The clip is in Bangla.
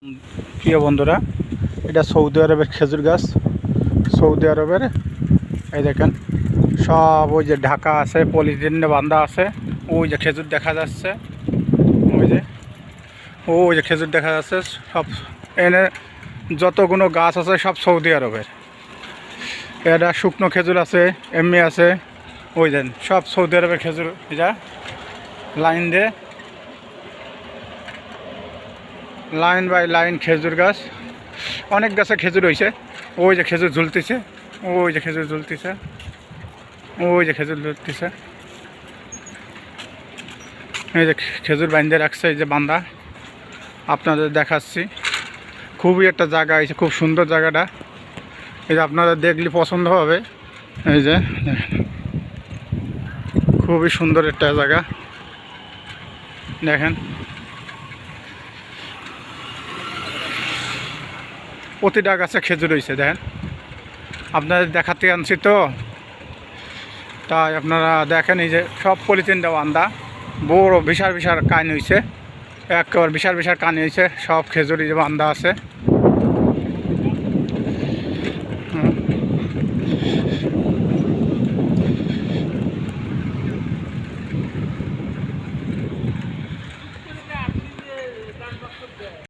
প্রিয় বন্ধুরা, এটা সৌদি আরবের খেজুর গাছ। সৌদি আরবের এই দেখেন সব ওই যে ঢাকা আছে, পলিথিনে বাঁধা আছে। ওই যে খেজুর দেখা যাচ্ছে, ওই যে খেজুর দেখা যাচ্ছে। সব এনে যতগুলো গাছ আছে সব সৌদি আরবের। এটা শুকনো খেজুর আছে, এমনি আছে। ওই দেন সব সৌদি আরবের খেজুর। এটা লাইন দিয়ে, লাইন বাই লাইন খেজুর গাছ। অনেক গাছে খেজুর হয়েছে। ওই যে খেজুর ঝুলতেছে, ওই যে খেজুর ঝুলতেছে, ওই যে খেজুর ঝুলতেছে। এই যে খেজুর বাঁধে রাখছে, এই যে বান্ধা আপনাদের দেখাচ্ছি। খুবই একটা জায়গা হয়েছে, খুব সুন্দর জায়গাটা। এই যে আপনারা দেখলে পছন্দ হবে। এই যে খুবই সুন্দর একটা জায়গা, দেখেন। প্রতিটা গাছে খেজুর হয়েছে, দেখেন। আপনাদের দেখাতে আনছি তো, তাই আপনারা দেখেন। এই যে সব পলিথিন দেওয়া আন্দা, বড় বিশাল বিশাল কান হয়েছে, একেবারে বিশাল বিশাল কান হয়েছে। সব খেজুর এই যে বান্ধা আছে।